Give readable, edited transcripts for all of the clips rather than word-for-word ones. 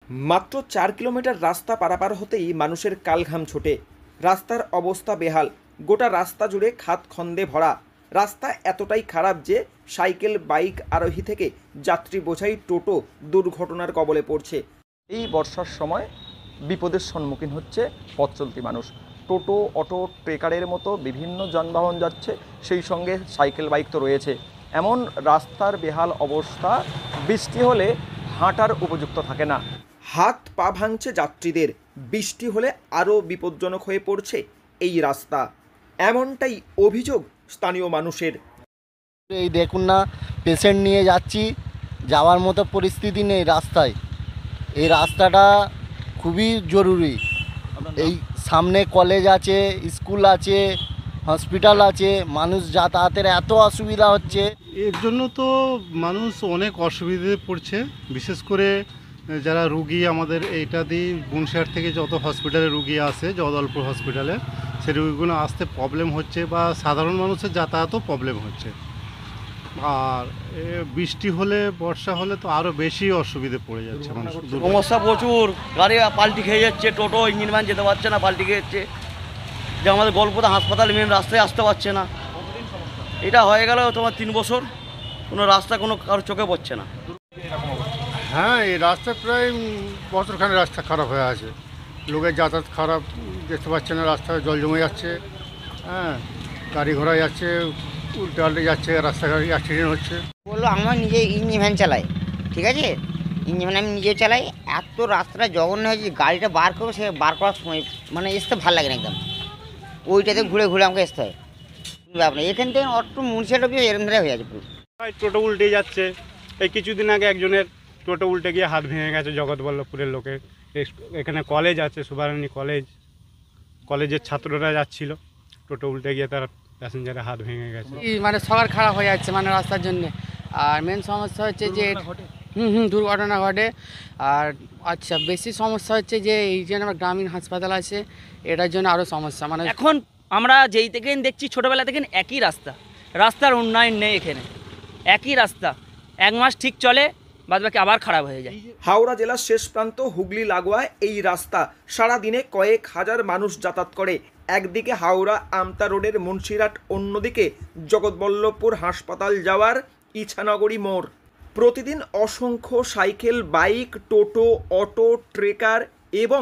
মাত্র 4 কিলোমিটার রাস্তা পারাপার হতেই মানুষের কালঘাম ছোটে। রাস্তার অবস্থা বেহাল, গোটা রাস্তা জুড়ে খাদ খন্দে ভরা। রাস্তা এতটাই খারাপ যে সাইকেল বাইক আরোহী থেকে যাত্রী বোঝাই টোটো দুর্ঘটনার কবলে পড়ছে। এই বর্ষার সময় বিপদের সম্মুখীন হচ্ছে পথ চলতি মানুষ। টোটো, অটো, ট্রেকারের মতো বিভিন্ন যানবাহন যাচ্ছে, সেই সঙ্গে সাইকেল বাইক তো রয়েছে। এমন রাস্তার বেহাল অবস্থা, বৃষ্টি হলে হাঁটার উপযুক্ত থাকে না। হাত পা ভাঙছে যাত্রীদের। বৃষ্টি হলে আরও বিপজ্জনক হয়ে পড়ছে এই রাস্তা, এমনটাই অভিযোগ স্থানীয় মানুষের। এই দেখুন না, পেশেন্ট নিয়ে যাচ্ছি, যাওয়ার মতো পরিস্থিতি নেই রাস্তায়। এই রাস্তাটা খুবই জরুরি। এই সামনে কলেজ আছে, স্কুল আছে, হসপিটাল আছে, মানুষ যাতায়াতের এত অসুবিধা হচ্ছে। এর জন্য তো মানুষ অনেক অসুবিধে পড়ছে, বিশেষ করে যারা রুগী আমাদের এইটা দিয়ে বুনশার থেকে যত হসপিটালে রুগী আসে, জগদলপুর হসপিটালে, সেই রুগীগুলো আসতে প্রবলেম হচ্ছে বা সাধারণ মানুষের যাতায়াতও প্রবলেম হচ্ছে। আর বৃষ্টি হলে, বর্ষা হলে তো আরও বেশি অসুবিধে পড়ে যাচ্ছে মানুষ। সমস্যা প্রচুর, গাড়ি পাল্টি খেয়ে যাচ্ছে, টোটো ইঞ্জিন ম্যান যেতে পারছে না, পাল্টি খেয়ে যাচ্ছে। যে আমাদের গল্পটা হাসপাতাল মেন রাস্তায় আসতে পারছে না। এটা হয়ে গেল তোমার 3 বছর, কোনো রাস্তা কোনো কারোর চোখে পড়ছে না। হ্যাঁ, এই রাস্তা প্রায় বছরখানে রাস্তা খারাপ হয়ে আছে। লোকের যাতায়াত খারাপ, দেখতে পাচ্ছে না, রাস্তায় জল জমে যাচ্ছে। হ্যাঁ, গাড়ি ঘোড়া যাচ্ছে, উল্টে পাল্টে যাচ্ছে, রাস্তাঘাটে অ্যাক্সিডেন্ট হচ্ছে। বললো আমার নিজে ইঞ্জিন ভ্যান চালাই, ঠিক আছে, ইঞ্জিন ভ্যান আমি নিজে চালাই। এত রাস্তাটা জঘন্য হয়েছে, গাড়িটা বার করবো, সে বার করার সময় মানে আসতে ভালো লাগে না একদম। ওইটাতে ঘুরে ঘুরে আমাকে আসতে হয়। আপনার এখান থেকে অটো মুন্সিপাল অফিস এরকম ধরে হয়ে যাচ্ছে পুরো। টোটো উল্টে যাচ্ছে। এই কিছুদিন আগে একজনের টোটো উল্টে গিয়ে হাত ভেঙে গেছে জগৎবল্লভপুরের লোকের। এখানে কলেজ আছে, সুভারানী কলেজের ছাত্ররা যাচ্ছিল, টোটো উল্টে গিয়ে তার প্যাসেঞ্জারের হাত ভেঙে গেছে। মানে সবার খারাপ হয়ে যাচ্ছে মানে রাস্তার জন্য। আর মেন সমস্যা হচ্ছে যে দুর্ঘটনা ঘটে। আর আচ্ছা, বেশি সমস্যা হচ্ছে যে এই যে আমার গ্রামীণ হাসপাতাল আছে, এটার জন্য আরও সমস্যা। মানে এখন আমরা যেই থেকে দেখছি, ছোটোবেলা থেকে একই রাস্তার উন্নয়ন নেই এখানে। একই রাস্তা 1 মাস ঠিক চলে, বাদবাকি আবার খারাপ হয়ে যায়। হাওড়া জেলার শেষ প্রান্ত হুগলি লাগোয়া এই রাস্তা সারাদিনে কয়েক হাজার মানুষ যাতায়াত করে। একদিকে হাওড়া আমতা রোডের মুন্সিরহাট, অন্যদিকে জগৎবল্লভপুর হাসপাতাল যাওয়ার ইছানগরী মোড়। প্রতিদিন অসংখ্য সাইকেল, বাইক, টোটো, অটো, ট্রেকার এবং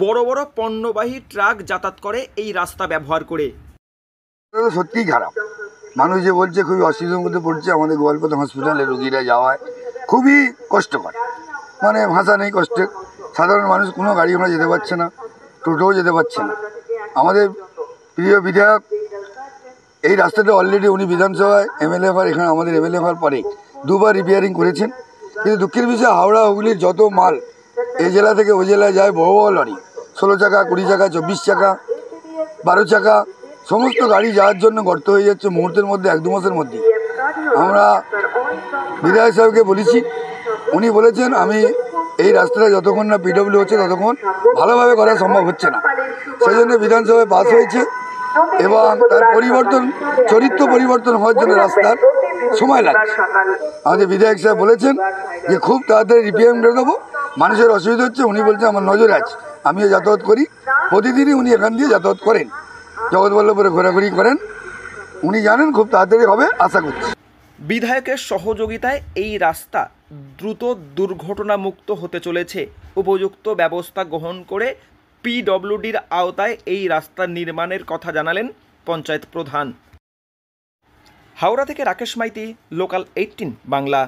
বড় বড় পণ্যবাহী ট্রাক যাতায়াত করে এই রাস্তা ব্যবহার করে। সত্যিই খারাপ। মানুষ যে বলছে খুবই অসুবিধার মধ্যে পড়ছে। আমাদের গোয়ালপাড়া হসপিটালে রোগীরা যাওয়ায় খুবই কষ্টকর, মানে ভাষা নেই কষ্টের। সাধারণ মানুষ কোনো গাড়ি ঘোড়া যেতে পারছে না, টোটোও যেতে পারছে না। আমাদের প্রিয় বিধায়ক এই রাস্তাটা অলরেডি উনি বিধানসভায় এমএলএ হওয়ার, এখানে আমাদের এমএলএ হওয়ার পরে 2বার রিপেয়ারিং করেছেন। কিন্তু দুঃখের বিষয়, হাওড়া হুগলির যত মাল এই জেলা থেকে ওই জেলায় যায়, বড় বড় লরি, 16 চাকা, 20 চাকা, 24 চাকা, 12 চাকা, সমস্ত গাড়ি যাওয়ার জন্য গর্ত হয়ে যাচ্ছে মুহূর্তের মধ্যে, 1-2 মাসের মধ্যে। আমরা বিধায়ক সাহেবকে বলেছি, উনি বলেছেন আমি এই রাস্তাটা যতক্ষণ না পিডব্লিউ হচ্ছে ততক্ষণ ভালোভাবে করা সম্ভব হচ্ছে না। সেই জন্য বিধানসভায় পাস হয়েছে এবং তার চরিত্র পরিবর্তন হওয়ার জন্য রাস্তার সময় লাগছে। আমাদের বিধায়ক সাহেব বলেছেন যে খুব তাড়াতাড়ি রিপেয়ারিং করে দেবো। মানুষের অসুবিধা হচ্ছে, উনি বলছেন আমার নজরে আছে, আমিও যাতায়াত করি, প্রতিদিনই উনি এখান দিয়ে যাতায়াত করেন, জগৎবল্লভপুরে ঘোরাঘুরি করেন। উনি জানেন খুব তাড়াতাড়ি হবে, আশা করছি। বিধায়কের সহযোগিতায় এই রাস্তা দ্রুত দুর্ঘটনামুক্ত হতে চলেছে। উপযুক্ত ব্যবস্থা গ্রহণ করে পিডব্লিউডির আওতায় এই রাস্তা নির্মাণের কথা জানালেন পঞ্চায়েত প্রধান। হাওড়া থেকে রাকেশ মাইতি, লোকাল 18 বাংলা।